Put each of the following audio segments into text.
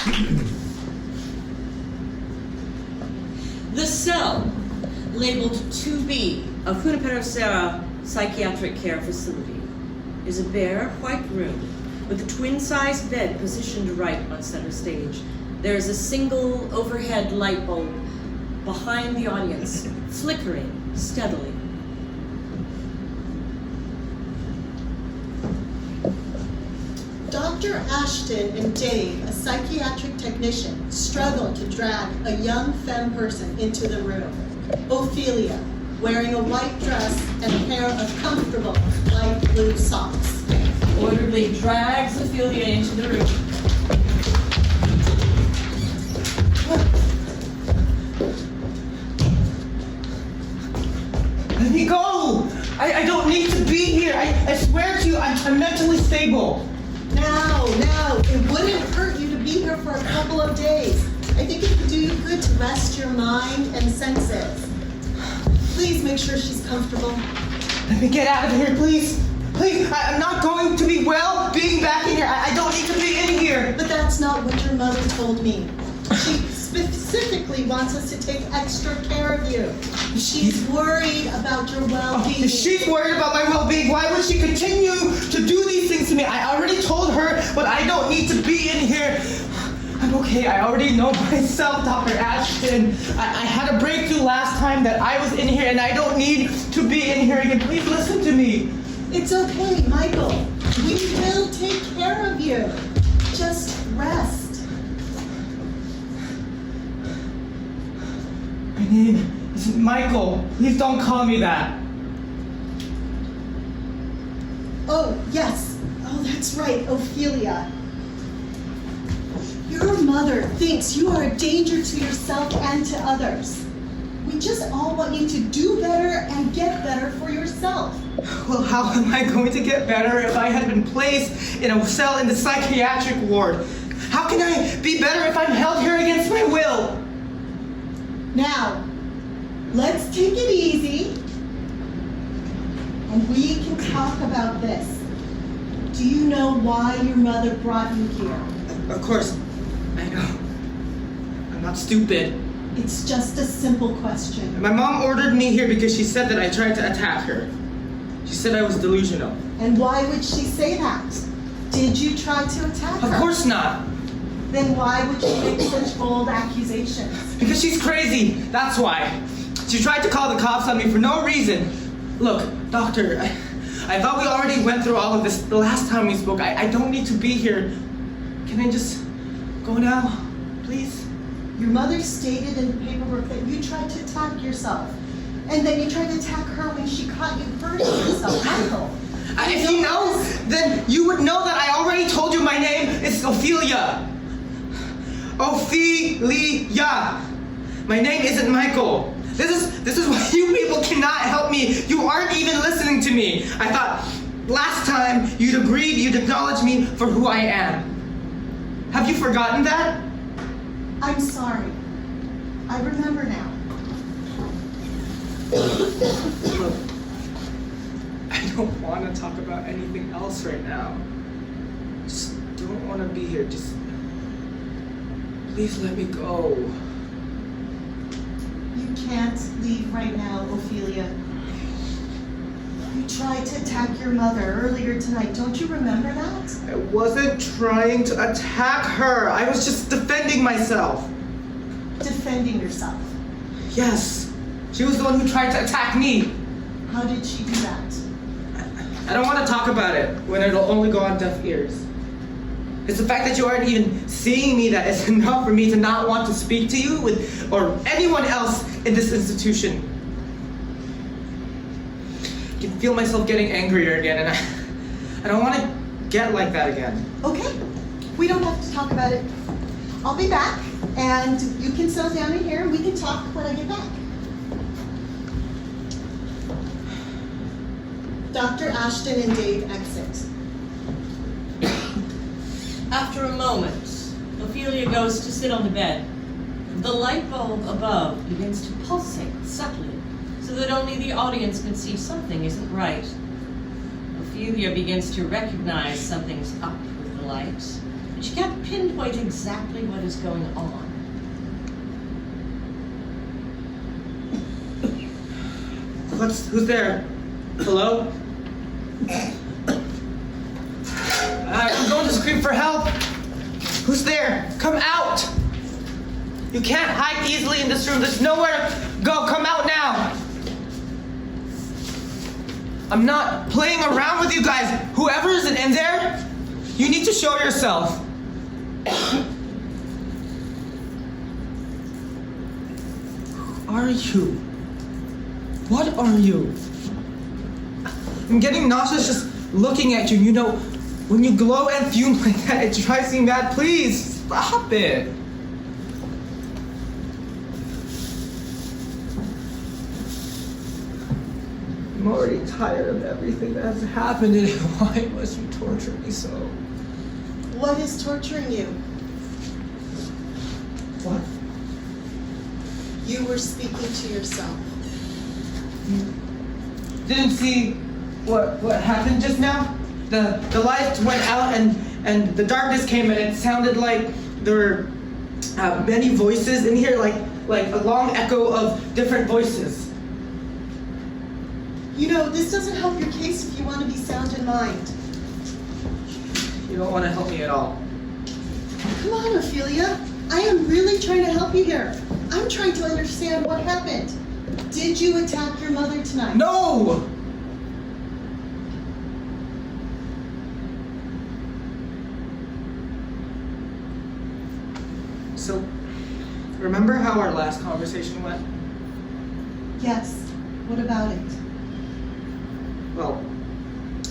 The cell, labeled 2B of Junipero Serra Psychiatric Care Facility, is a bare, white room with a twin-sized bed positioned right on center stage. There is a single overhead light bulb behind the audience, flickering steadily. Dr. Ashton and Dave, a psychiatric technician, struggle to drag a young femme person into the room. Ophelia, wearing a white dress and a pair of comfortable light blue socks. Orderly drags Ophelia into the room. Let me go! I don't need to be here. I swear to you, I'm mentally stable. Now, it wouldn't hurt you to be here for a couple of days. I think it would do you good to rest your mind and senses. Please make sure she's comfortable. Let me get out of here, please. Please, I'm not going to be well being back in here. I don't need to be in here. But that's not what your mother told me. She specifically wants us to take extra care of you. She's worried about your well-being. If she's worried about my well-being, why would she continue to do these things to me? I already told her, but I don't need to be in here. I'm okay. I already know myself, Dr. Ashton. I had a breakthrough last time that I was in here, and I don't need to be in here again. Please listen to me. It's okay, Michael. We will take care of you. Just rest. My name isn't Michael. Please don't call me that. Oh, yes. Oh, that's right, Ophelia. Your mother thinks you are a danger to yourself and to others. We just all want you to do better and get better for yourself. Well, how am I going to get better if I had been placed in a cell in the psychiatric ward? How can I be better if I'm held here against my will? Now, let's take it easy, and we can talk about this. Do you know why your mother brought you here? Of course, I know. I'm not stupid. It's just a simple question. My mom ordered me here because she said that I tried to attack her. She said I was delusional. And why would she say that? Did you try to attack her? Of course not. Then why would she make such bold accusations? Because she's crazy, that's why. She tried to call the cops on me for no reason. Look, doctor, I thought we already went through all of this the last time we spoke. I don't need to be here. Can I just go now, please? Your mother stated in the paperwork that you tried to attack yourself. And then you tried to attack her when she caught you hurting yourself, Michael. If you know, then you would know that I already told you my name is Ophelia. Ophelia. My name isn't Michael. This is why you people cannot help me. You aren't even listening to me. I thought last time you'd agreed, you'd acknowledge me for who I am. Have you forgotten that? I'm sorry. I remember now. Look, I don't want to talk about anything else right now. Just don't want to be here. Just please let me go. You can't leave right now, Ophelia. You tried to attack your mother earlier tonight. Don't you remember that? I wasn't trying to attack her. I was just defending myself. Defending yourself. Yes. She was the one who tried to attack me. How did she do that? I don't want to talk about it when it'll only go on deaf ears. It's the fact that you aren't even seeing me that is enough for me to not want to speak to you or anyone else in this institution. I can feel myself getting angrier again, and I don't want to get like that again. Okay, we don't have to talk about it. I'll be back, and you can settle down in here, and we can talk when I get back. Dr. Ashton and Dave exit. After a moment, Ophelia goes to sit on the bed. The light bulb above begins to pulsate subtly, so that only the audience can see something isn't right. Ophelia begins to recognize something's up with the light. But you can't pinpoint exactly what is going on. Who's there? Hello? I'm going to scream for help. Who's there? Come out. You can't hide easily in this room. There's nowhere to go. Come out now. I'm not playing around with you guys. Whoever is in there, you need to show yourself. Who are you? What are you? I'm getting nauseous just looking at you. You know, when you glow and fume like that, it drives me mad. Please, stop it. I'm already tired of everything that has happened, and why must you torture me so? What is torturing you? What? You were speaking to yourself. Didn't see what happened just now? The lights went out and the darkness came, and it sounded like there were many voices in here, like a long echo of different voices. You know, this doesn't help your case if you want to be sound in mind. You don't want to help me at all. Come on, Ophelia. I am really trying to help you here. I'm trying to understand what happened. Did you attack your mother tonight? No! So, remember how our last conversation went? Yes. What about it? Well,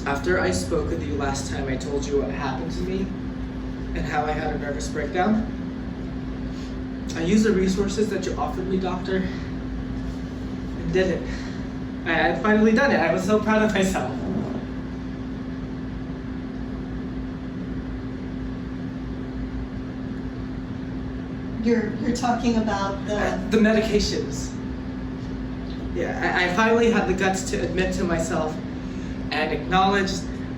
after I spoke with you last time, I told you what happened to me and how I had a nervous breakdown. I used the resources that you offered me, doctor, and did it. I had finally done it. I was so proud of myself. You're talking about The medications. Yeah, I finally had the guts to admit to myself and acknowledge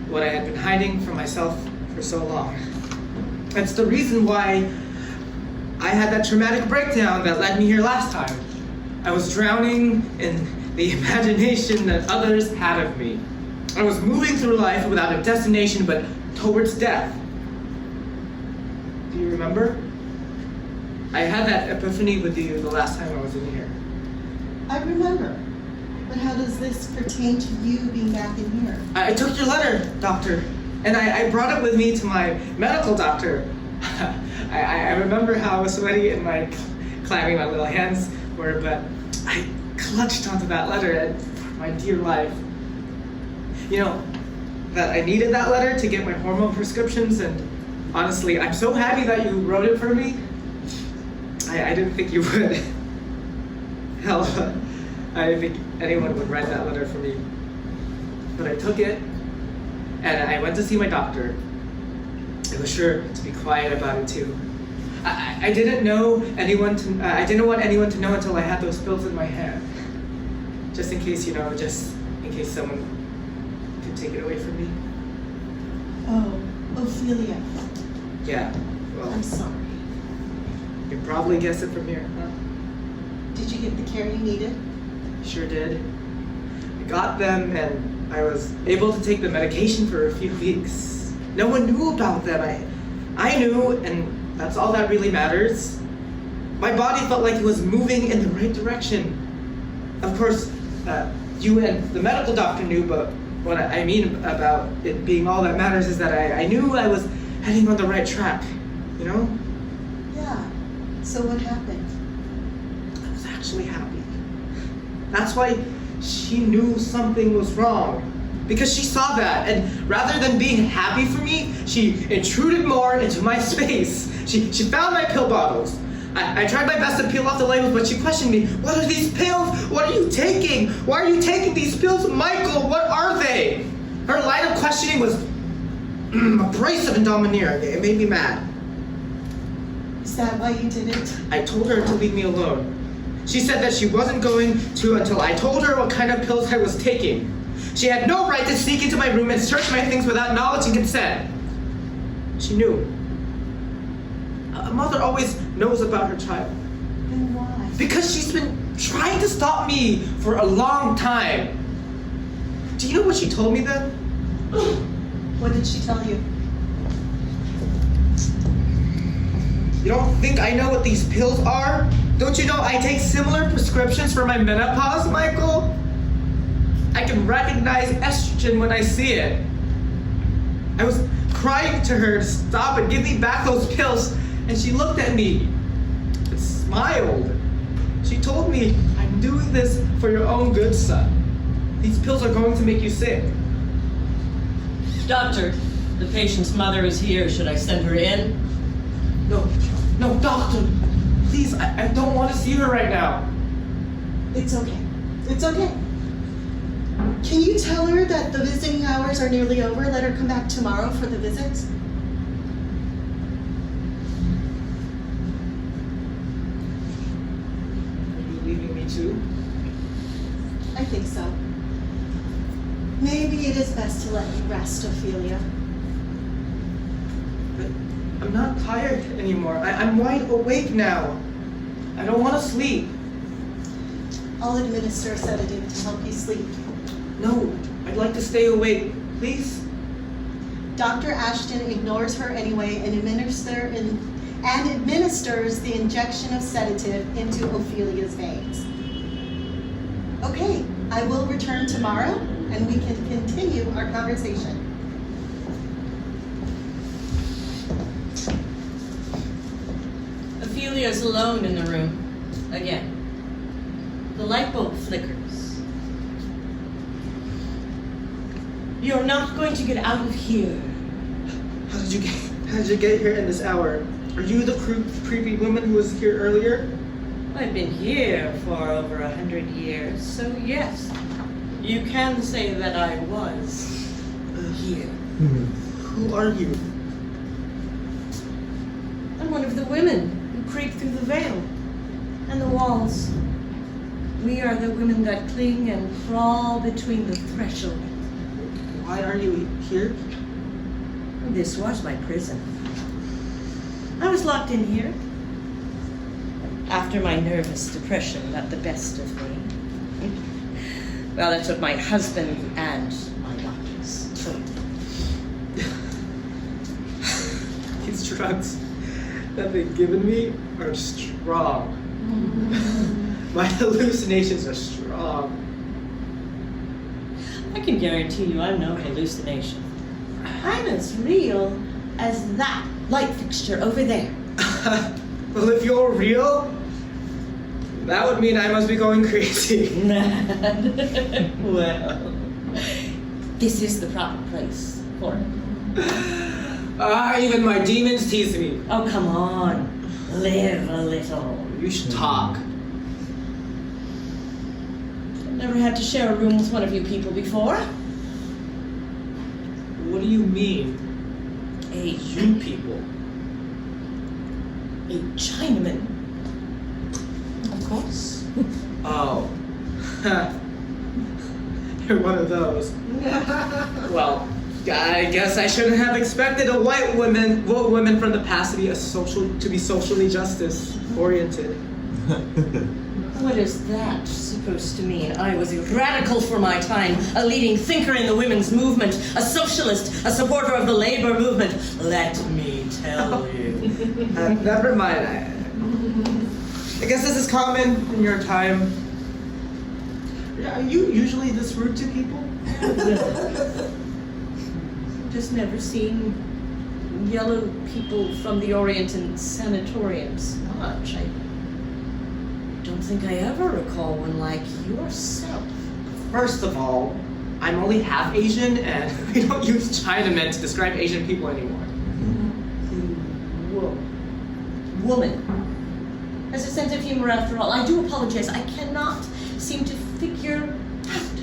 what I had been hiding from myself for so long. That's the reason why I had that traumatic breakdown that led me here last time. I was drowning in the imagination that others had of me. I was moving through life without a destination but towards death. Do you remember? I had that epiphany with you the last time I was in here. I remember. But how does this pertain to you being back in here? I took your letter, doctor, and I brought it with me to my medical doctor. I remember how I was sweaty and my clammy my little hands were, but I clutched onto that letter and my dear life. You know, that I needed that letter to get my hormone prescriptions, and honestly, I'm so happy that you wrote it for me. I didn't think you would. Hell, I didn't think anyone would write that letter for me. But I took it, and I went to see my doctor. I was sure to be quiet about it too. I didn't know anyone to. I didn't want anyone to know until I had those pills in my hand, just in case, you know, just in case someone could take it away from me. Oh, Ophelia. Yeah. Well, I'm sorry. you can probably guess it from here, huh? Did you get the care you needed? Sure did. I got them, and I was able to take the medication for a few weeks. No one knew about them. I knew, and that's all that really matters. My body felt like it was moving in the right direction. Of course, you and the medical doctor knew, but what I mean about it being all that matters is that I knew I was heading on the right track, you know? Yeah. So what happened? I was actually happy. That's why she knew something was wrong. Because she saw that, and rather than being happy for me, she intruded more into my space. She found my pill bottles. I tried my best to peel off the labels, but she questioned me. What are these pills? What are you taking? Why are you taking these pills? Michael, what are they? Her line of questioning was abrasive and domineering. It made me mad. Is that why you did it? I told her to leave me alone. She said that she wasn't going to until I told her what kind of pills I was taking. She had no right to sneak into my room and search my things without knowledge and consent. She knew. A mother always knows about her child. And why? Because she's been trying to stop me for a long time. Do you know what she told me then? What did she tell you? You don't think I know what these pills are? Don't you know I take similar prescriptions for my menopause, Michael? I can recognize estrogen when I see it. I was crying to her to stop and give me back those pills, and she looked at me and smiled. She told me, I'm doing this for your own good, son. These pills are going to make you sick. Doctor, the patient's mother is here. Should I send her in? No, doctor. Please, I don't want to see her right now. It's okay. It's okay. Can you tell her that the visiting hours are nearly over? Let her come back tomorrow for the visit? Are you leaving me too? I think so. Maybe it is best to let you rest, Ophelia. But I'm not tired anymore. I'm wide awake now. I don't want to sleep. I'll administer a sedative to help you sleep. No, I'd like to stay awake. Please? Dr. Ashton ignores her anyway and administers the injection of sedative into Ophelia's veins. Okay, I will return tomorrow and we can continue our conversation. Ophelia's alone in the room. Again. The light bulb flickers. You're not going to get out of here. How did you get here in this hour? Are you the creepy woman who was here earlier? I've been here for over 100 years, so yes, you can say that I was here. Who are you? I'm one of the women who creep through the veil and the walls. We are the women that cling and crawl between the threshold. Why are you here? This was my prison. I was locked in here after my nervous depression got the best of me. Well, it took my husband and my doctors. These drugs that they've given me are strong. My hallucinations are strong. I can guarantee you I'm no hallucination. I'm as real as that light fixture over there. Well, if you're real, that would mean I must be going crazy. Well, this is the proper place for it. Even my demons tease me. Oh, come on. Live a little. You should talk. I've never had to share a room with one of you people before. What do you mean? You people. A Chinaman. Of course. Oh. You're one of those. Well, I guess I shouldn't have expected a white woman from the past to be socially justice oriented. What is that supposed to mean? I was a radical for my time, a leading thinker in the women's movement, a socialist, a supporter of the labor movement. Let me tell you. Never mind. I guess this is common in your time. Are you usually this rude to people? Just never seen yellow people from the Orient in sanatoriums much. I don't think I ever recall one like yourself. First of all, I'm only half Asian, and we don't use Chinamen to describe Asian people anymore. Woman. Has a sense of humor after all. I do apologize. I cannot seem to figure out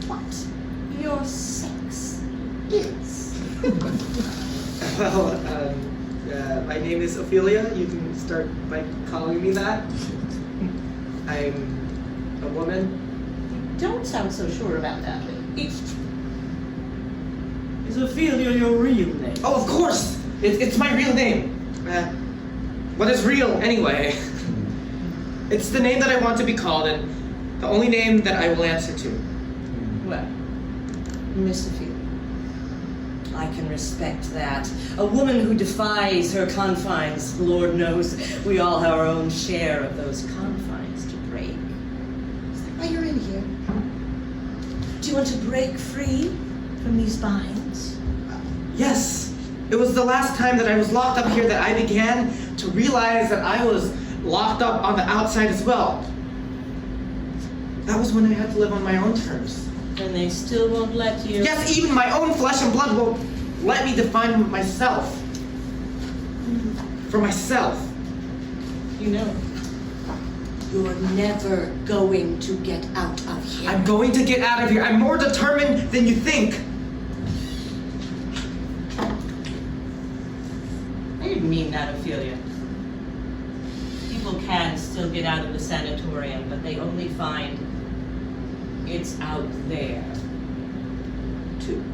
what your sex is. Well, my name is Ophelia. You can start by calling me that. I'm a woman. Don't sound so sure about that. Is Ophelia your real name? Oh, of course! It's my real name. What is real, anyway? It's the name that I want to be called, and the only name that I will answer to. Well, Miss Ophelia, I can respect that. A woman who defies her confines. Lord knows we all have our own share of those confines to break. Is that why you're in here? Do you want to break free from these binds? Yes, it was the last time that I was locked up here that I began to realize that I was locked up on the outside as well. That was when I had to live on my own terms. And they still won't let you. Yes, even my own flesh and blood won't let me define myself. For myself. You know, you're never going to get out of here. I'm going to get out of here. I'm more determined than you think. I didn't mean that, Ophelia. People can still get out of the sanatorium, but they only find it's out there, too.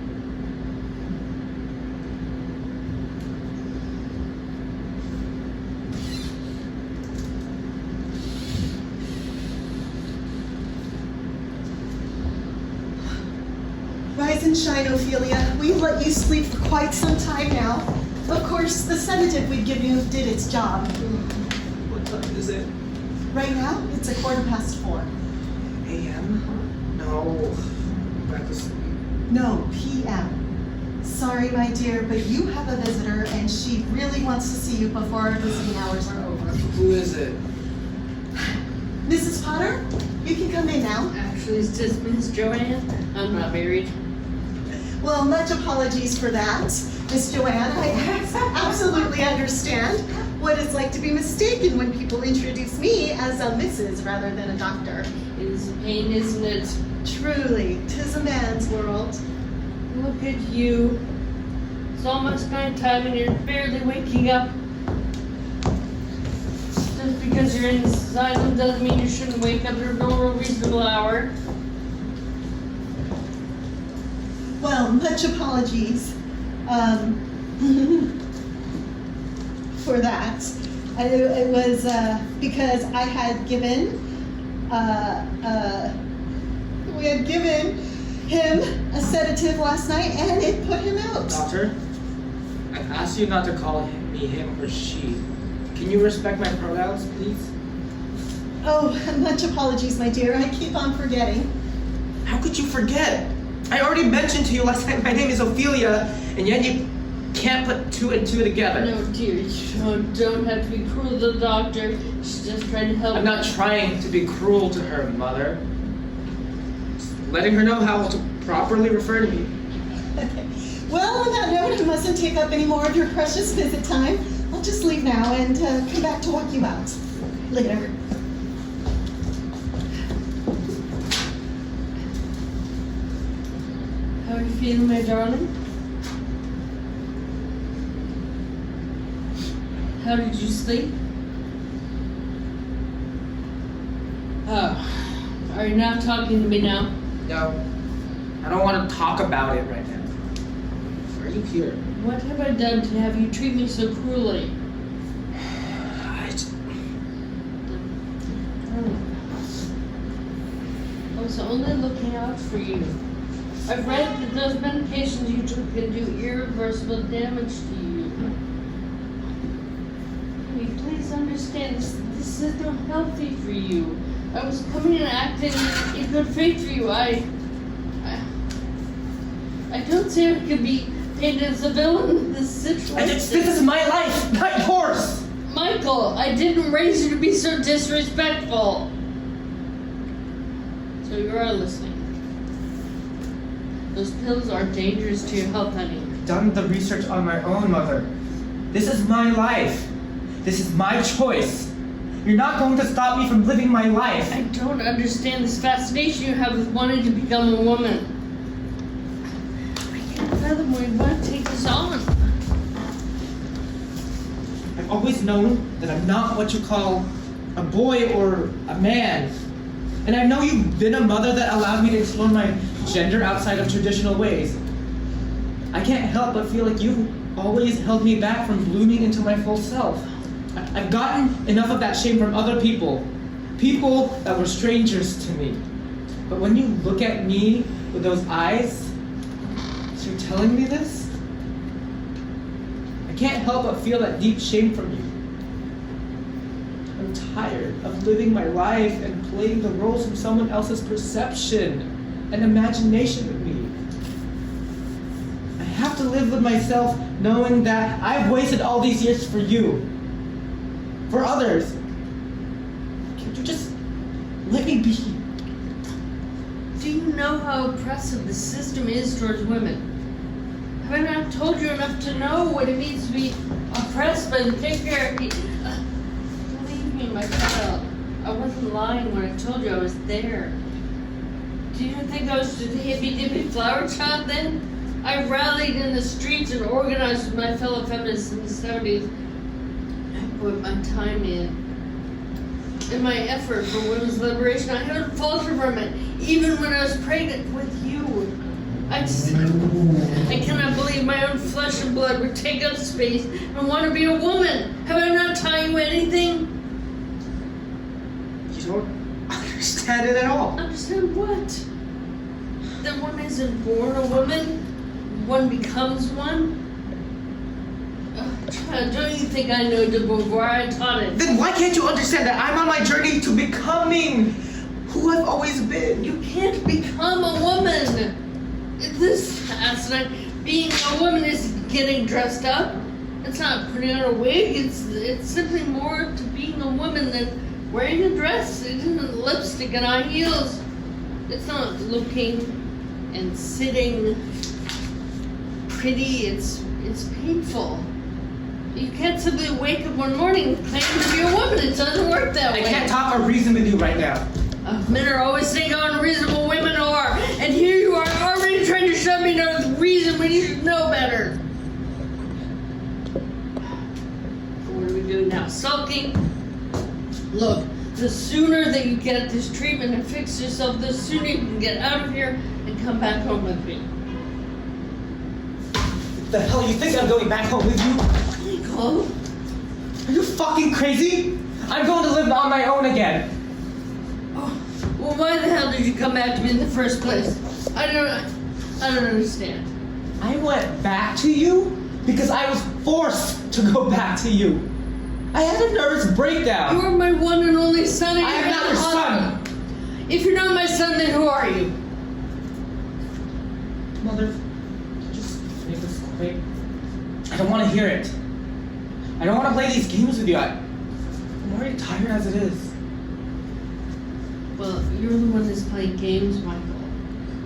Rise and shine, Ophelia. We've let you sleep for quite some time now. Of course, the sedative we'd give you did its job. What time is it? Right now, it's 4:15. AM? No. Back to sleep. No, PM. Sorry, my dear, but you have a visitor and she really wants to see you before our visiting hours are over. Who is it? Mrs. Potter, you can come in now. Actually, it's just Miss Joanne. I'm not married. Well, much apologies for that, Miss Joanne. I absolutely understand what it's like to be mistaken when people introduce me as a Mrs. rather than a doctor. It is a pain, isn't it? Truly, 'tis a man's world. Look at you. It's almost night time and you're barely waking up. Just because you're in this asylum doesn't mean you shouldn't wake up at a normal, reasonable hour. Well, much apologies for that. It was because I had given, we had given him a sedative last night and it put him out. Doctor, I asked you not to call me him or she. Can you respect my pronouns, please? Oh, much apologies, my dear. I keep on forgetting. How could you forget? I already mentioned to you last night my name is Ophelia, and yet you can't put two and two together. No, dear, you don't have to be cruel to the doctor. She's just trying to help. I'm not trying to be cruel to her, Mother. Just letting her know how to properly refer to me. Okay. Well, on that note, I mustn't take up any more of your precious visit time. I'll just leave now and come back to walk you out. Later. How are you feeling, my darling? How did you sleep? Oh, are you not talking to me now? No, I don't want to talk about it right now. Why are you here? What have I done to have you treat me so cruelly? I was only looking out for you. I've read that those medications you took can do irreversible damage to you. Honey, please understand, this is not healthy for you. I was coming and acting in good faith for you. I don't say I could be painted as a villain in this situation. This is my life, not yours! Michael, I didn't raise you to be so disrespectful. So you are listening. Those pills are dangerous to your health, honey. I've done the research on my own, Mother. This is my life. This is my choice. You're not going to stop me from living my life. I don't understand this fascination you have with wanting to become a woman. I can't fathom why you want to take this on. I've always known that I'm not what you call a boy or a man. And I know you've been a mother that allowed me to explore my gender outside of traditional ways. I can't help but feel like you've always held me back from blooming into my full self. I've gotten enough of that shame from other people. People that were strangers to me. But when you look at me with those eyes, as you're telling me this, I can't help but feel that deep shame from you. I'm tired of living my life and playing the roles from someone else's perception and imagination with me. I have to live with myself knowing that I've wasted all these years for you. For others. Can't you just let me be? Do you know how oppressive the system is towards women? Have I not told you enough to know what it means to be oppressed by the patriarchy? Believe me, my child, I wasn't lying when I told you I was there. Do you think I was just a hippy-dippy flower child then? I rallied in the streets and organized with my fellow feminists in the 70s. I put my time in my effort for women's liberation. I haven't faltered from it, even when I was pregnant with you. I cannot believe my own flesh and blood would take up space and want to be a woman. Have I not taught you anything? You don't understand it at all. Understand what? That one isn't born a woman, one becomes one? Child, don't you think I know de Beauvoir? I taught it. Then why can't you understand that I'm on my journey to becoming who I've always been? You can't become a woman. This accident, being a woman is getting dressed up. It's not putting on a wig. It's simply more to being a woman than wearing a dress. It isn't lipstick and high heels. It's not looking and sitting pretty. It's painful. You can't simply wake up one morning and claim to be a woman. It doesn't work that way. I can't talk or reason with you right now. Men are always saying how unreasonable women are, and here you are already trying to shove me down with reason when you should know better. What are we doing now? Sulking? Look, the sooner that you get this treatment and fix yourself, the sooner you can get out of here and come back home with me. The hell, you think I'm going back home with you? Michael? Are you fucking crazy? I'm going to live on my own again. Well, why the hell did you come back to me in the first place? I don't understand. I went back to you because I was forced to go back to you. I had a nervous breakdown. You are my one and only son. And I am not your son. If you're not my son, then who are you? Mother, just make this quick. I don't want to hear it. I don't want to play these games with you. I'm already tired as it is. Well, you're the one that's playing games, Michael.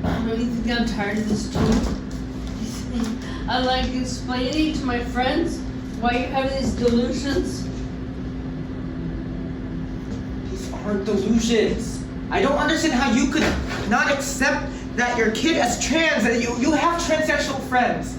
Don't you think I'm tired of this too? You think I like explaining to my friends why you have these delusions? These aren't delusions. I don't understand how you could not accept that your kid as trans, that you have transsexual friends.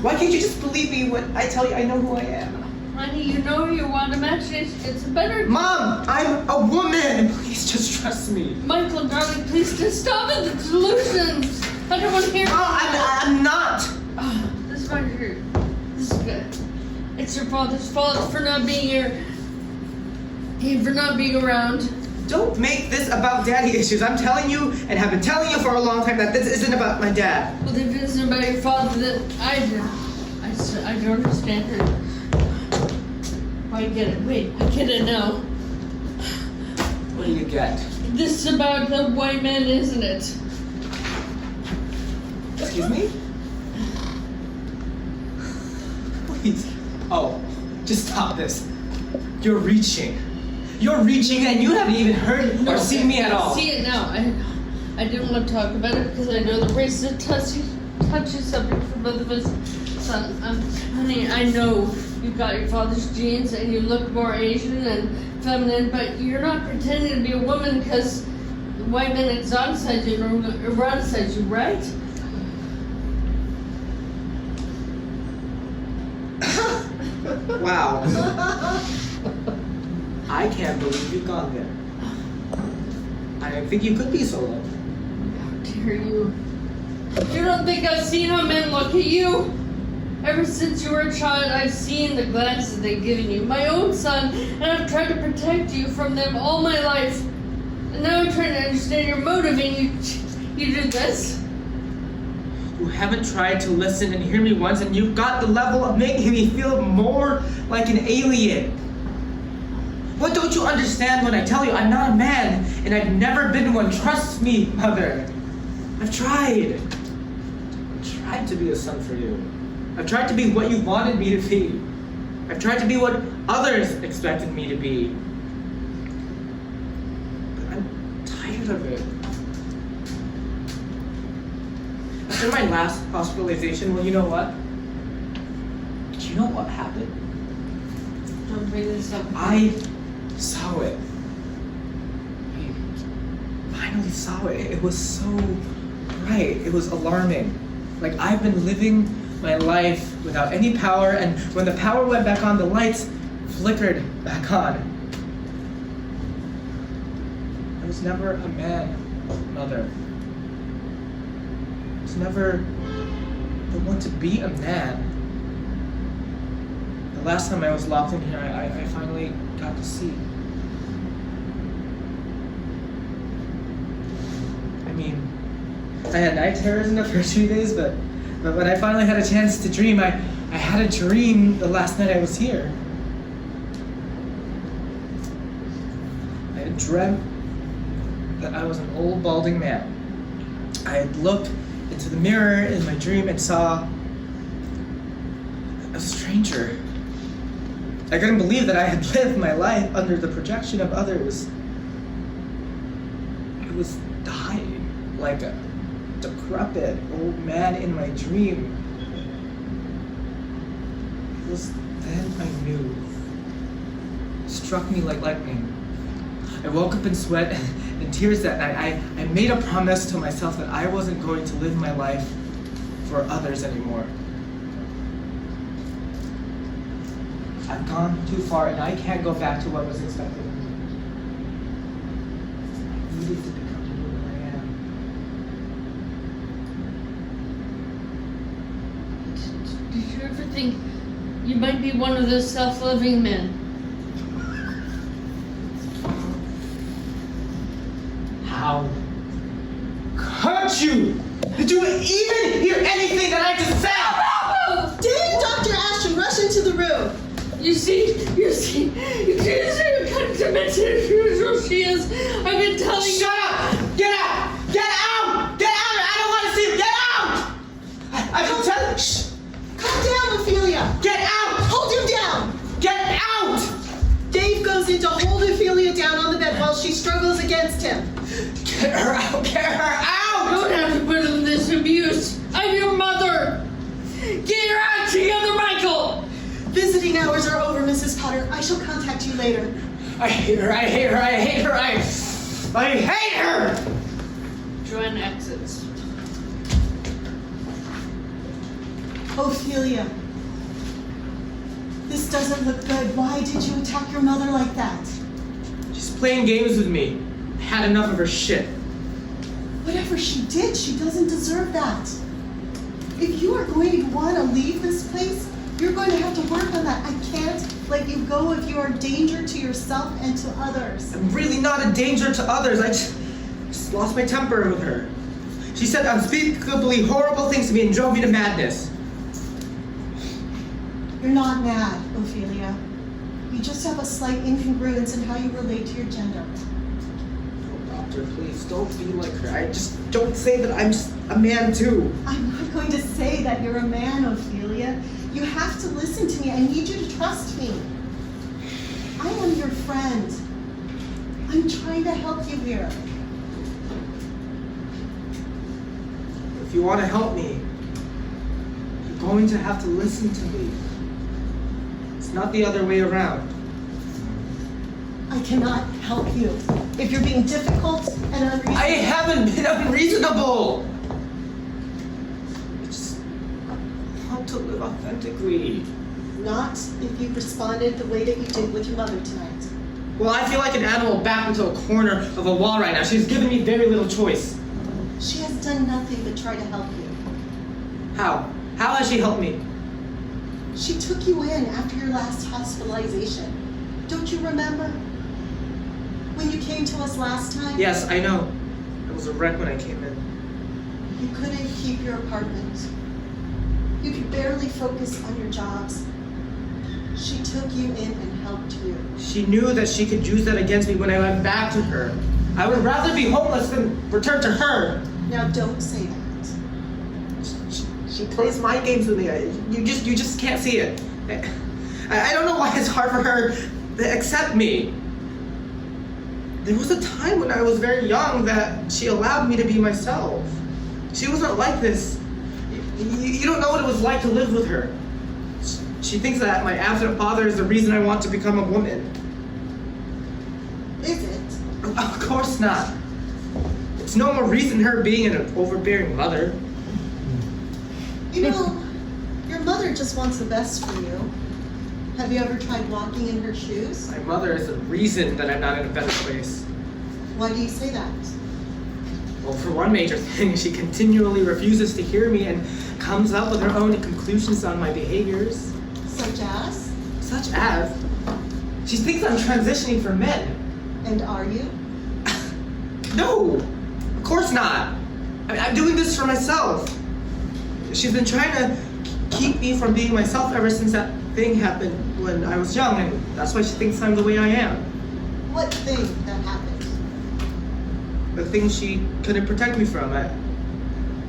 Why can't you just believe me when I tell you I know who I am? Honey, you know you want imagination. It's better. Mom, I'm a woman. Please just trust me. Michael, darling, please just stop it. The delusions. I don't want to hear. No, I'm not. Oh, this is right here. This is good. It's your father's fault for not being here. For not being around. Don't make this about daddy issues. I'm telling you, and have been telling you for a long time, that this isn't about my dad. Well, if it isn't about your father, then I don't understand it. I get it. Wait, I get it now. What do you get? This is about the white man, isn't it? Excuse me? Please. Oh, just stop this. You're reaching. You're reaching and you haven't even heard or seen me at all. I see it now. I didn't want to talk about it because I know the race is a touchy subject for both of us. Son, honey, I know you've got your father's genes and you look more Asian and feminine, but you're not pretending to be a woman because the white men exoticize you and eroticize you, right? Wow. I can't believe you've gone there. I didn't think you could be so low. How dare you? You don't think I've seen how men look at you? Ever since you were a child, I've seen the glances they've given you, my own son, and I've tried to protect you from them all my life. And now I'm trying to understand your motive, and you do this? You haven't tried to listen and hear me once, and you've got the level of making me feel more like an alien. What don't you understand when I tell you I'm not a man, and I've never been one? Trust me, Mother. I've tried. I've tried to be a son for you. I've tried to be what you wanted me to be. I've tried to be what others expected me to be. But I'm tired of it. After my last hospitalization, well, you know what? Do you know what happened? Don't bring this up. I saw it. I finally saw it. It was so bright. It was alarming. Like, I've been living my life without any power, and when the power went back on, the lights flickered back on. I was never a man, Mother. I was never the one to be a man. The last time I was locked in here, I finally got to see. I mean, I had night terrors in the first few days, but when I finally had a chance to dream, I had a dream the last night I was here. I had dreamt that I was an old balding man. I had looked into the mirror in my dream and saw a stranger. I couldn't believe that I had lived my life under the projection of others. I was dying like a decrepit old man in my dream. It was then I knew. It struck me like lightning. I woke up in sweat and tears that night. I made a promise to myself that I wasn't going to live my life for others anymore. I've gone too far and I can't go back to what was expected of me. I needed to become the woman I am. Did you ever think you might be one of those self-loving men? How could you? Did you even hear anything that I just said? Dave and Dr. Ashton rush into the room. You see what kind of demented individual she is. I've been telling you. Shut up! Get out! Get out! Get out! I don't want to see you! Get out! I've been telling. Shh! Calm down, Ophelia. Get out! Hold him down. Get out! Dave goes in to hold Ophelia down on the bed while she struggles against him. Get her out! Get her out! You don't have to put up with this abuse. I'm your mother. Get your act together, Michael. Visiting hours are over, Mrs. Potter. I shall contact you later. I hate her! I hate her! I hate her! I hate her! Joanne exits. Ophelia, this doesn't look good. Why did you attack your mother like that? She's playing games with me. I had enough of her shit. Whatever she did, she doesn't deserve that. If you are going to want to leave this place, you're going to have to work on that. I can't let you go if you are a danger to yourself and to others. I'm really not a danger to others. I just lost my temper with her. She said unspeakably horrible things to me and drove me to madness. You're not mad, Ophelia. You just have a slight incongruence in how you relate to your gender. Oh, doctor, please don't be like her. I just don't say that I'm just a man too. I'm not going to say that you're a man, Ophelia. You have to listen to me. I need you to trust me. I am your friend. I'm trying to help you here. If you want to help me, you're going to have to listen to me. It's not the other way around. I cannot help you. If you're being difficult and unreasonable. I haven't been unreasonable. I just want to live authentically. Not if you responded the way that you did with your mother tonight. Well, I feel like an animal backed into a corner of a wall right now. She's given me very little choice. She has done nothing but try to help you. How? How has she helped me? She took you in after your last hospitalization. Don't you remember? When you came to us last time? Yes, I know. It was a wreck when I came in. You couldn't keep your apartment. You could barely focus on your jobs. She took you in and helped you. She knew that she could use that against me when I went back to her. I would rather be homeless than return to her. Now don't say that. She plays mind games with me. You just can't see it. I don't know why it's hard for her to accept me. There was a time when I was very young that she allowed me to be myself. She wasn't like this. You don't know what it was like to live with her. She thinks that my absent father is the reason I want to become a woman. Is it? Of course not. It's no more reason her being an overbearing mother. You know, your mother just wants the best for you. Have you ever tried walking in her shoes? My mother is the reason that I'm not in a better place. Why do you say that? Well, for one major thing, she continually refuses to hear me and comes up with her own conclusions on my behaviors. Such as? Such as? She thinks I'm transitioning for men. And are you? No! Of course not! I'm doing this for myself. She's been trying to keep me from being myself ever since that thing happened when I was young, and that's why she thinks I'm the way I am. What thing that happened? The thing she couldn't protect me from. I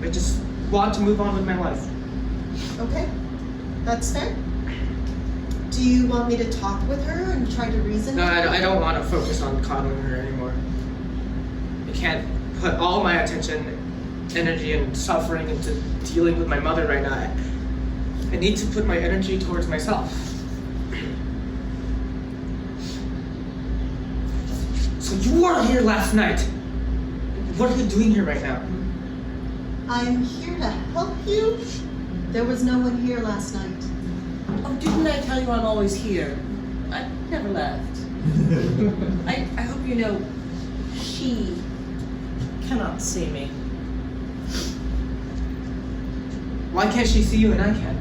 just want to move on with my life. Okay, that's fair. Do you want me to talk with her and try to reason No, with her? I don't want to focus on coddling her anymore. I can't put all my attention, energy, and suffering into dealing with my mother right now. I need to put my energy towards myself. So you were here last night. What are you doing here right now? I'm here to help you. There was no one here last night. Oh, didn't I tell you I'm always here? I never left. I hope you know she cannot see me. Why can't she see you and I can?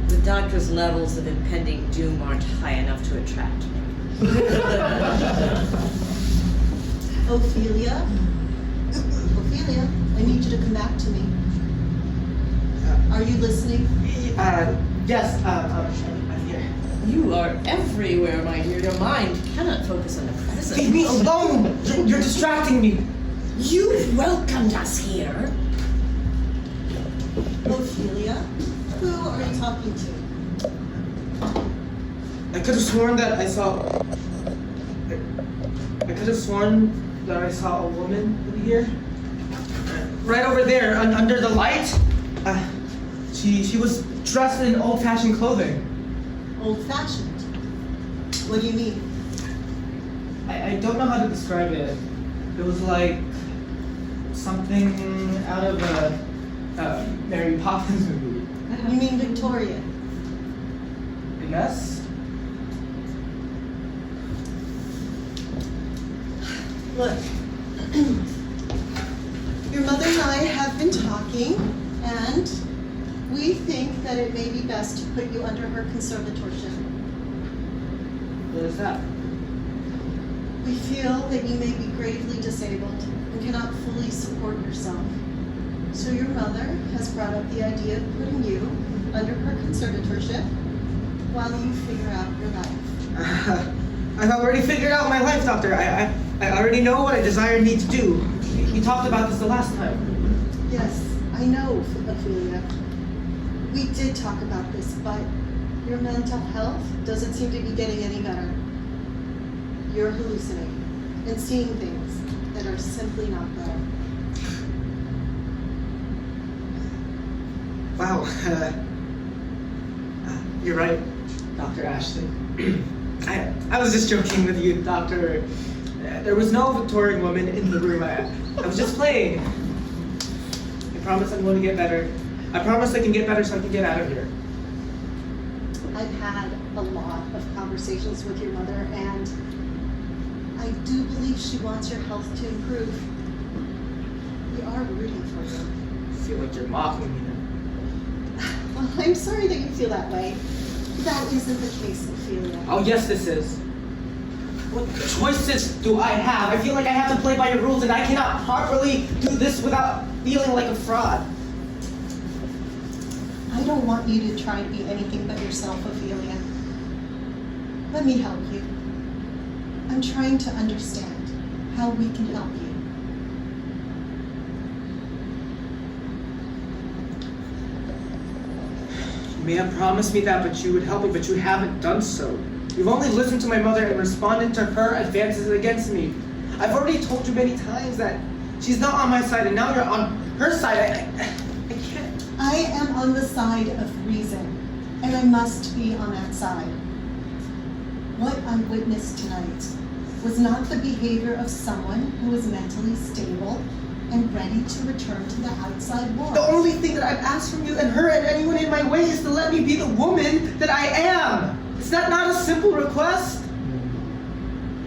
The doctor's levels of impending doom aren't high enough to attract me. Ophelia? Ophelia, I need you to come back to me. Are you listening? Yes, I'm here. You are everywhere, my dear. Your mind cannot focus on the present. Leave me alone! You're distracting me. You've welcomed us here. Ophelia, who are you talking to? I could have sworn that I saw... I could have sworn that I saw a woman in here. Right over there, under the light. She was dressed in old-fashioned clothing. Old-fashioned? What do you mean? I don't know how to describe it. It was like something out of a Mary Poppins movie. You mean Victorian? Yes? Look, your mother and I have been talking, and we think that it may be best to put you under her conservatorship. What is that? We feel that you may be gravely disabled and cannot fully support yourself. So your mother has brought up the idea of putting you under her conservatorship while you figure out your life. I've already figured out my life, Doctor. I already know what I desire and need to do. We talked about this the last time. Yes, I know, Ophelia. We did talk about this, but your mental health doesn't seem to be getting any better. You're hallucinating and seeing things that are simply not there. Wow. You're right, Dr. Ashton. I was just joking with you, Doctor. There was no Victorian woman in the room. I was just playing. I promise I'm going to get better. I promise I can get better so I can get out of here. I've had a lot of conversations with your mother, and I do believe she wants your health to improve. We are rooting for you. I feel like you're mocking me now. Well, I'm sorry that you feel that way. That isn't the case, Ophelia. Oh, yes, this is. What choices do I have? I feel like I have to play by your rules, and I cannot properly do this without feeling like a fraud. I don't want you to try to be anything but yourself, Ophelia. Let me help you. I'm trying to understand how we can help you. You may have promised me that, but you would help me, but you haven't done so. You've only listened to my mother and responded to her advances against me. I've already told you many times that she's not on my side, and now you're on her side. I can't. I am on the side of reason, and I must be on that side. What I witnessed tonight was not the behavior of someone who is mentally stable and ready to return to the outside world. The only thing that I've asked from you and her and anyone in my way is to let me be the woman that I am. Is that not a simple request?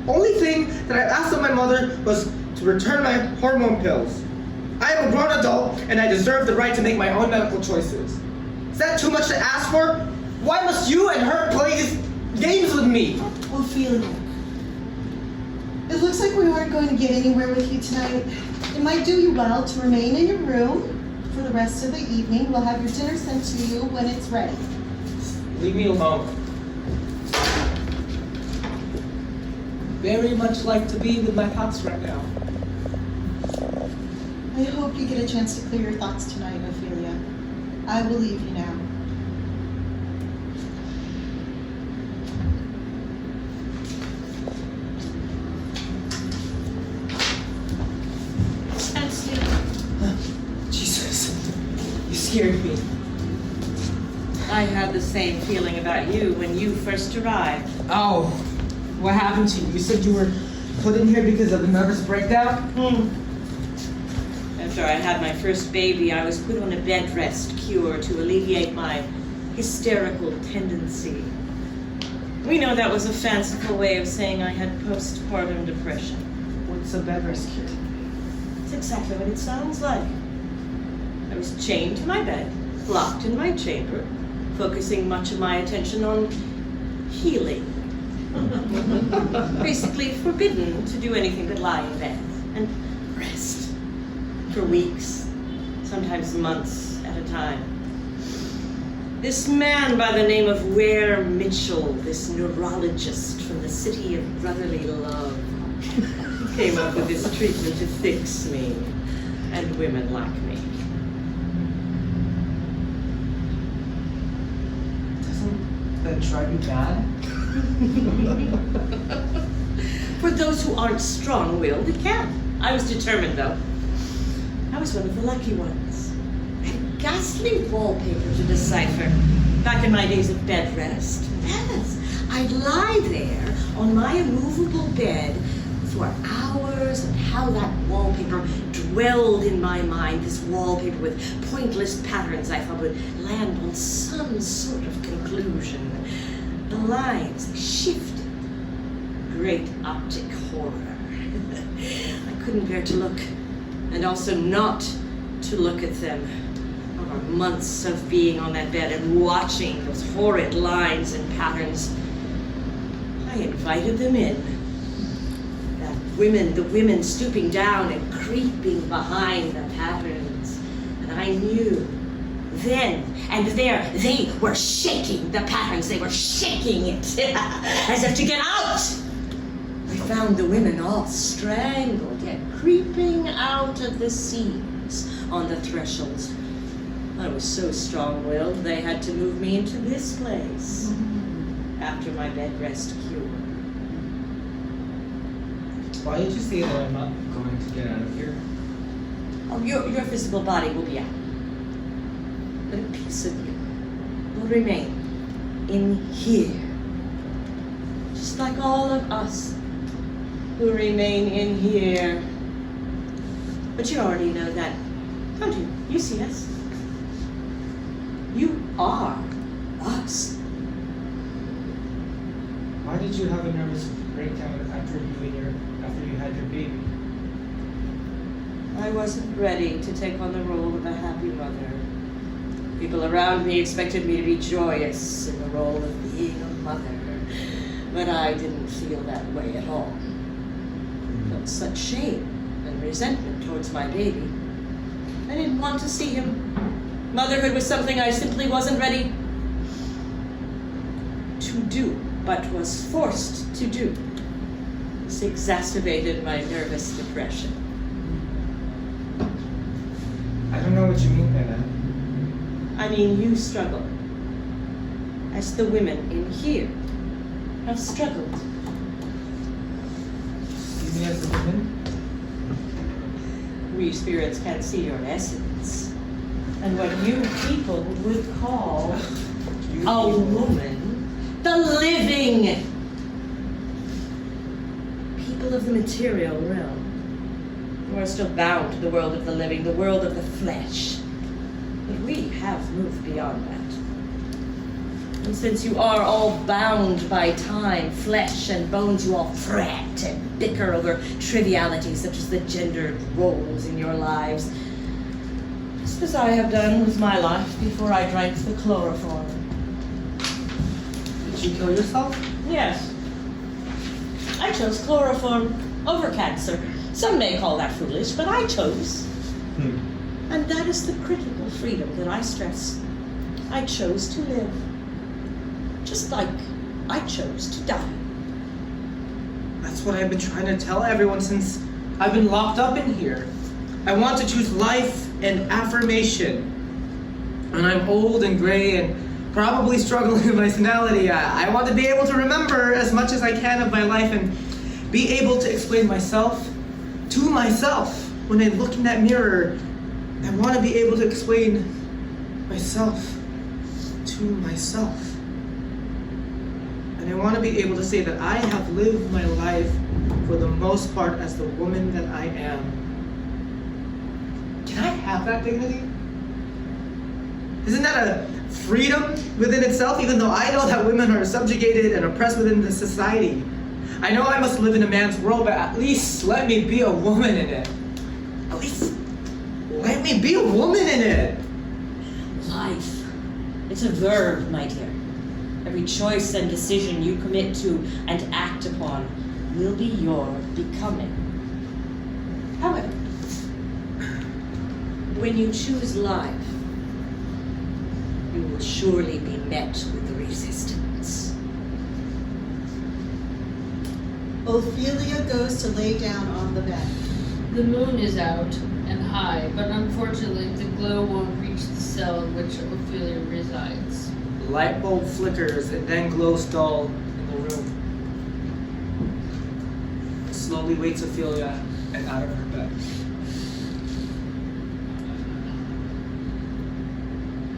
Only thing that I asked of my mother was to return my hormone pills. I am a grown adult and I deserve the right to make my own medical choices. Is that too much to ask for? Why must you and her play these games with me? Ophelia, it looks like we aren't going to get anywhere with you tonight. It might do you well to remain in your room for the rest of the evening. We'll have your dinner sent to you when it's ready. Leave me alone. Very much like to be with my thoughts right now. I hope you get a chance to clear your thoughts tonight, Ophelia. I will leave you now. Jesus, you scared me. I had the same feeling about you when you first arrived. Oh, what happened to you? You said you were put in here because of a nervous breakdown? After I had my first baby, I was put on a bed rest cure to alleviate my hysterical tendency. We know that was a fanciful way of saying I had postpartum depression. What's a bed rest cure? It's exactly what it sounds like. I was chained to my bed, locked in my chamber, focusing much of my attention on healing. Basically forbidden to do anything but lie in bed and rest for weeks, sometimes months at a time. This man by the name of Ware Mitchell, this neurologist from the city of brotherly love, came up with this treatment to fix me and women like me. Doesn't that drive you mad? For those who aren't strong-willed, it can. I was determined, though. I was one of the lucky ones. I had ghastly wallpaper to decipher back in my days of bed rest. Yes, I'd lie there on my immovable bed for hours, and how that wallpaper dwelled in my mind, this wallpaper with pointless patterns I thought would land on some sort of conclusion. The lines shifted. Great optic horror. I couldn't bear to look, and also not to look at them. Over months of being on that bed and watching those horrid lines and patterns, I invited them in. The women stooping down and creeping behind the patterns. And I knew then and there they were shaking the patterns. They were shaking it as if to get out. I found the women all strangled, yet creeping out of the seams on the thresholds. I was so strong-willed they had to move me into this place after my bed rest cure. Why did you say that I'm not going to get out of here? Oh, your physical body will be out. But a piece of you will remain in here. Just like all of us who remain in here. But you already know that, don't you? You see us. You are us. Why did you have a nervous breakdown after you had your baby? I wasn't ready to take on the role of a happy mother. We people around me expected me to be joyous in the role of being a mother, but I didn't feel that way at all. I felt such shame and resentment towards my baby. I didn't want to see him. Motherhood was something I simply wasn't ready to do, but was forced to do. This exacerbated my nervous depression. I don't know what you mean by that. I mean, you struggle, as the women in here have struggled. See me as a woman? We spirits can't see your essence. And what you people would call a woman, the living people of the material realm, who are still bound to the world of the living, the world of the flesh. But we have moved beyond that. And since you are all bound by time, flesh and bones, you all fret and bicker over trivialities such as the gendered roles in your lives. Just as I have done with my life before I drank the chloroform. Did you kill yourself? Yes. I chose chloroform over cancer. Some may call that foolish, but I chose. And that is the critical freedom that I stress. I chose to live. Just like I chose to die. That's what I've been trying to tell everyone since I've been locked up in here. I want to choose life and affirmation. When I'm old and gray and probably struggling with my senility, I want to be able to remember as much as I can of my life and be able to explain myself to myself. When I look in that mirror, I want to be able to explain myself to myself. And I want to be able to say that I have lived my life for the most part as the woman that I am. Can I have that dignity? Isn't that a freedom within itself, even though I know that women are subjugated and oppressed within the society? I know I must live in a man's world, but at least let me be a woman in it. At least let me be a woman in it. Life. It's a verb, my dear. Every choice and decision you commit to and act upon will be your becoming. However, when you choose life, you will surely be met with resistance. Ophelia goes to lay down on the bed. The moon is out and high, but unfortunately the glow won't reach the cell in which Ophelia resides. Light bulb flickers and then glows dull in the room. Slowly wakes Ophelia and out of her bed.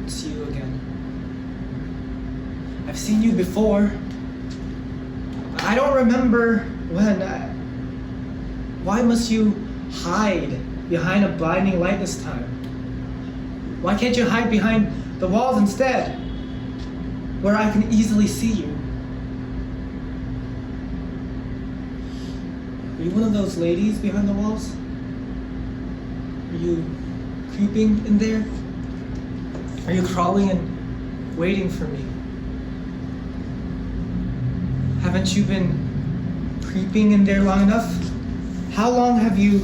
It's you again. I've seen you before. I don't remember when. Why must you hide behind a blinding light this time? Why can't you hide behind the walls instead, where I can easily see you? Are you one of those ladies behind the walls? Are you creeping in there? Are you crawling and waiting for me? Haven't you been creeping in there long enough? How long have you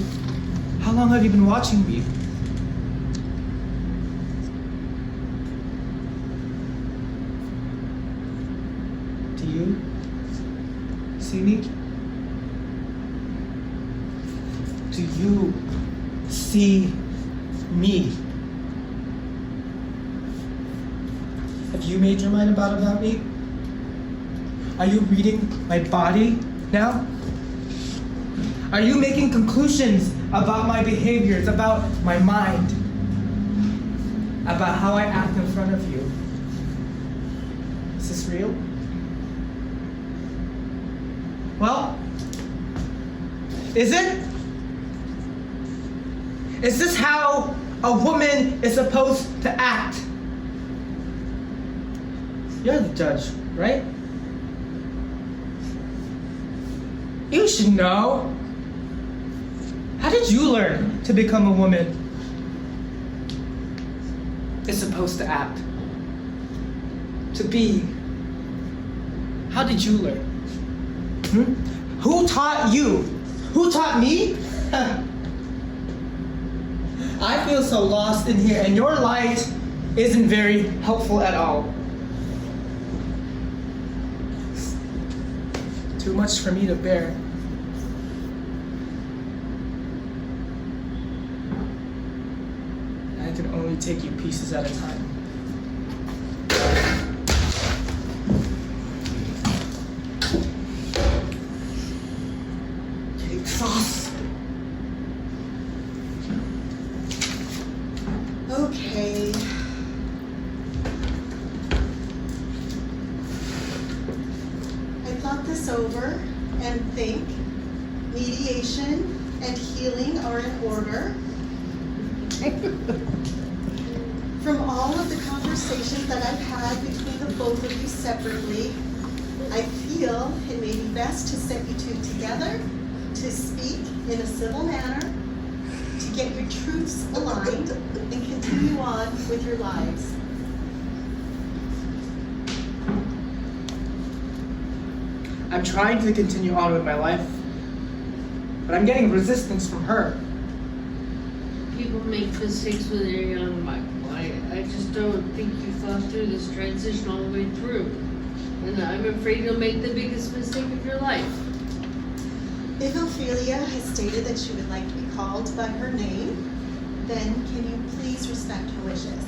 been watching me? Do you see me? Do you see me? Have you made your mind about me? Are you reading my body now? Are you making conclusions about my behaviors, about my mind, about how I act in front of you? Is this real? Well, is it? Is this how a woman is supposed to act? You're the judge, right? You should know. How did you learn to become a woman? is supposed to act. To be. How did you learn? Who taught you? Who taught me? I feel so lost in here, and your light isn't very helpful at all. Too much for me to bear. I can only take you pieces at a time. Cake sauce. Okay. I thought this over and think mediation and healing are in order. From all of the conversations that I've had between the both of you separately, I feel it may be best to set you two together, to speak in a civil manner, to get your truths aligned, and continue on with your lives. I'm trying to continue on with my life, but I'm getting resistance from her. People make mistakes when they're young, Michael. I just don't think you thought through this transition all the way through. And I'm afraid you'll make the biggest mistake of your life. If Ophelia has stated that she would like to be called by her name, then can you please respect her wishes?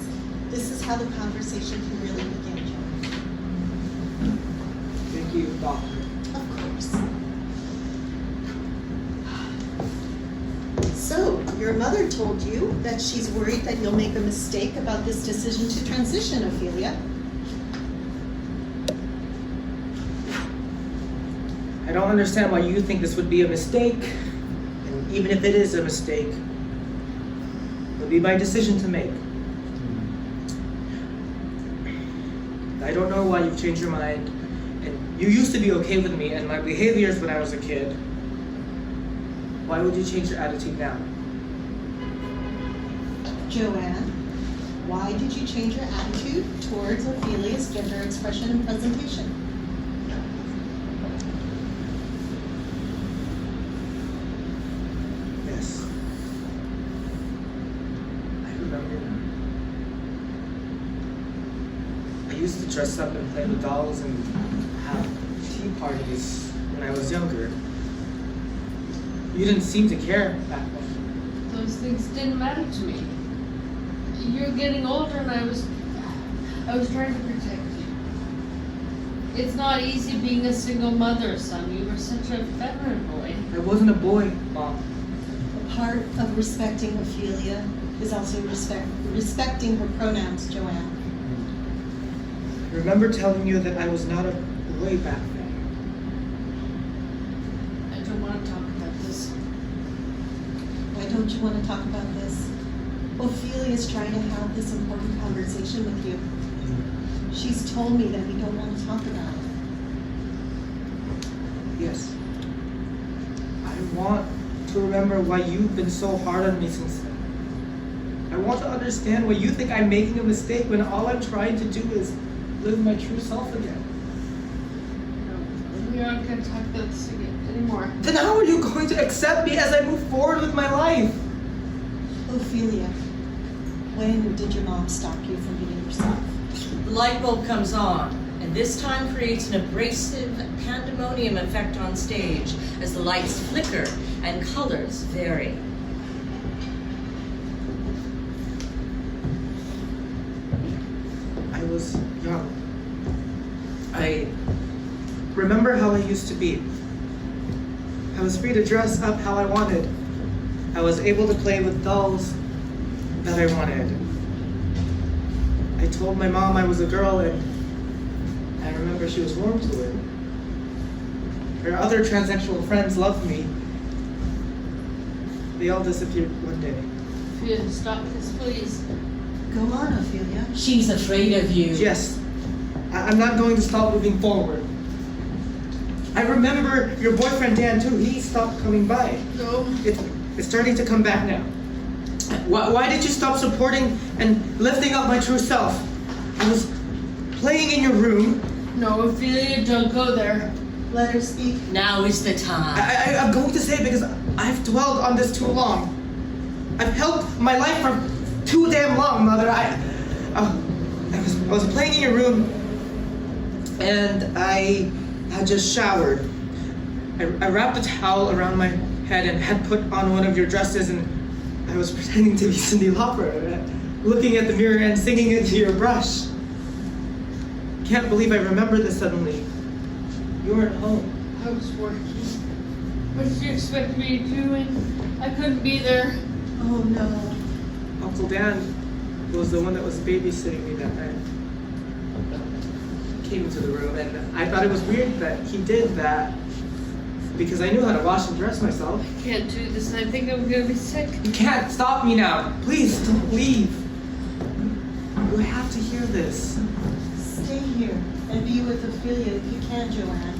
This is how the conversation can really begin, Joe. Thank you, Doctor. Of course. So, your mother told you that she's worried that you'll make a mistake about this decision to transition, Ophelia. I don't understand why you think this would be a mistake. And even if it is a mistake, it would be my decision to make. I don't know why you've changed your mind. And you used to be okay with me and my behaviors when I was a kid. Why would you change your attitude now? Joanne, why did you change your attitude towards Ophelia's gender expression and presentation? Yes. I remember now. I used to dress up and play with dolls and have tea parties when I was younger. You didn't seem to care back then. Those things didn't matter to me. You're getting older and I was trying to protect you. It's not easy being a single mother, son. You were such a feminine boy. I wasn't a boy, Mom. A part of respecting Ophelia is also respecting her pronouns, Joanne. I remember telling you that I was not a boy back then. I don't want to talk about this. Why don't you want to talk about this? Ophelia is trying to have this important conversation with you. She's told me that we don't want to talk about it. Yes. I want to remember why you've been so hard on me since then. I want to understand why you think I'm making a mistake when all I'm trying to do is live my true self again. No, we aren't going to talk about this again anymore. Then how are you going to accept me as I move forward with my life? Ophelia, when did your mom stop you from being yourself? The light bulb comes on, and this time creates an abrasive pandemonium effect on stage as the lights flicker and colors vary. I was young. I remember how I used to be. I was free to dress up how I wanted. I was able to play with dolls that I wanted. I told my mom I was a girl, and I remember she was warm to it. Her other transsexual friends loved me. They all disappeared one day. Ophelia, stop this, please. Go on, Ophelia. She's afraid of you. Yes, I'm not going to stop moving forward. I remember your boyfriend Dan too. He stopped coming by. No. It's starting to come back now. Why did you stop supporting and lifting up my true self? I was playing in your room. No, Ophelia, don't go there. Let her speak. Now is the time. I'm going to say it because I've dwelled on this too long. I've held my life for too damn long, Mother. I was playing in your room, and I had just showered. I wrapped a towel around my head and had put on one of your dresses, and I was pretending to be Cyndi Lauper, looking at the mirror and singing into your brush. Can't believe I remember this suddenly. You weren't home. I was working. What did you expect me to do? And I couldn't be there. Oh no. Uncle Dan was the one that was babysitting me that night. He came into the room, and I thought it was weird that he did that because I knew how to wash and dress myself. I can't do this, and I think I'm gonna be sick. You can't stop me now. Please don't leave. You have to hear this. Stay here and be with Ophelia if you can, Joanne.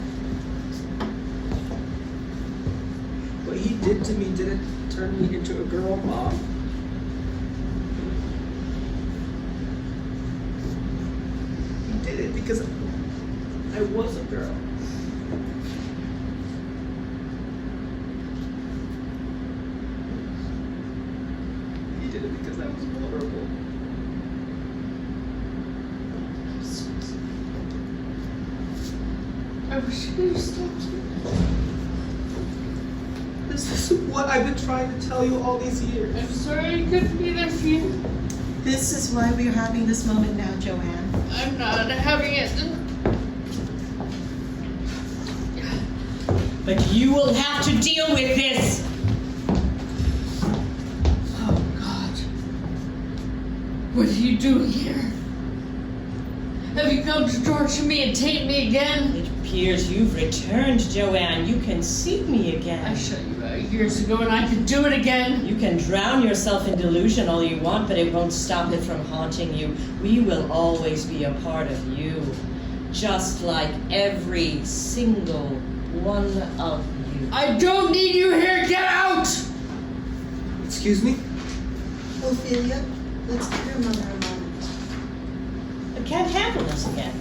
What he did to me didn't turn me into a girl, Mom. He did it because I was a girl. He did it because I was vulnerable. I wish you could have stopped me. This is what I've been trying to tell you all these years. I'm sorry I couldn't be there for you. This is why we're having this moment now, Joanne. I'm not having it. But you will have to deal with this. Oh, God. What are you doing here? Have you come to torture me and taint me again? It appears you've returned, Joanne. You can see me again. I shut you out years ago and I can do it again. You can drown yourself in delusion all you want, but it won't stop it from haunting you. We will always be a part of you, just like every single one of you. I don't need you here. Get out! Excuse me? Ophelia, let's give your mother a moment. I can't handle this again.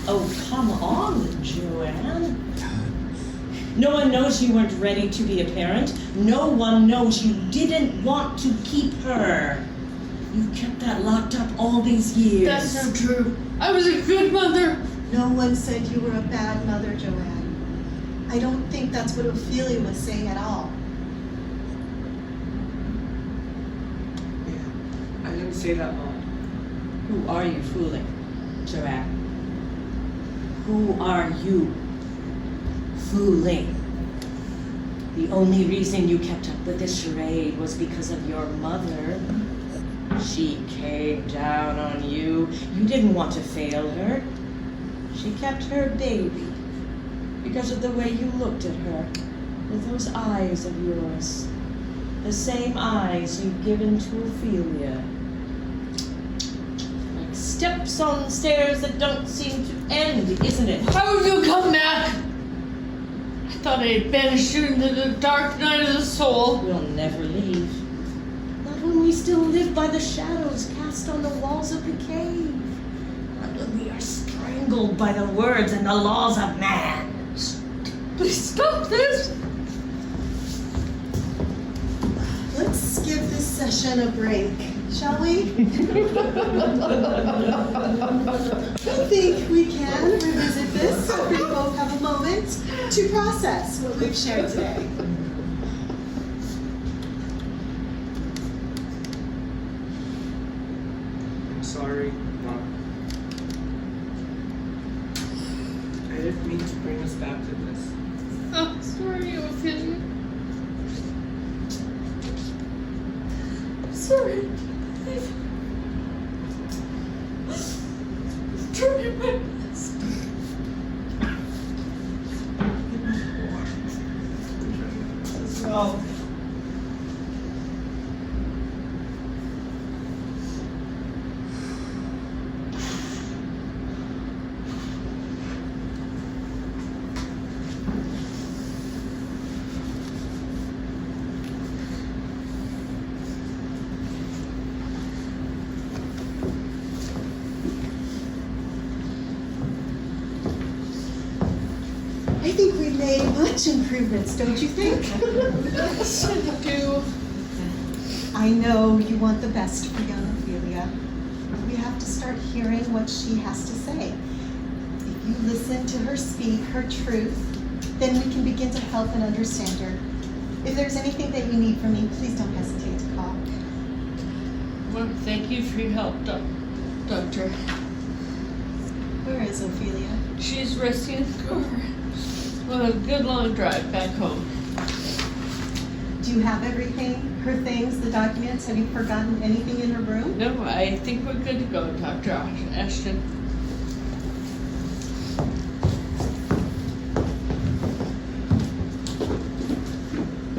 Oh, come on, Joanne. No one knows you weren't ready to be a parent. No one knows you didn't want to keep her. You've kept that locked up all these years. That's not true. I was a good mother. No one said you were a bad mother, Joanne. I don't think that's what Ophelia was saying at all. Yeah, I didn't say that, Mom. Who are you fooling, Joanne? Who are you fooling? The only reason you kept up with this charade was because of your mother. She came down on you. You didn't want to fail her. She kept her baby because of the way you looked at her with those eyes of yours. The same eyes you've given to Ophelia. Like steps on stairs that don't seem to end, isn't it? How have you come back? I thought I had banished you into the dark night of the soul. We'll never leave. Not when we still live by the shadows cast on the walls of the cave. Not when we are strangled by the words and the laws of man. Please stop this. Let's give this session a break, shall we? I think we can revisit this so we both have a moment to process what we've shared today. I'm sorry, Mom. I didn't mean to bring us back to this. I'm sorry, Ophelia. Sorry. I'm trying my best. Well, made much improvements, don't you think? I do. I know you want the best for young Ophelia. We have to start hearing what she has to say. If you listen to her speak her truth, then we can begin to help and understand her. If there's anything that you need from me, please don't hesitate to call. Well, thank you for your help, Doctor. Where is Ophelia? She's resting in the car. Well, a good long drive back home. Do you have everything? Her things, the documents? Have you forgotten anything in her room? No, I think we're good to go, Dr. Ashton.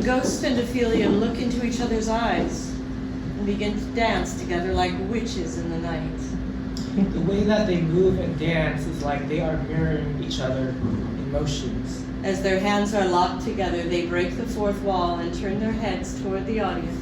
Ghost and Ophelia look into each other's eyes and begin to dance together like witches in the night. The way that they move and dance is like they are mirroring each other in motions. As their hands are locked together, they break the fourth wall and turn their heads toward the audience.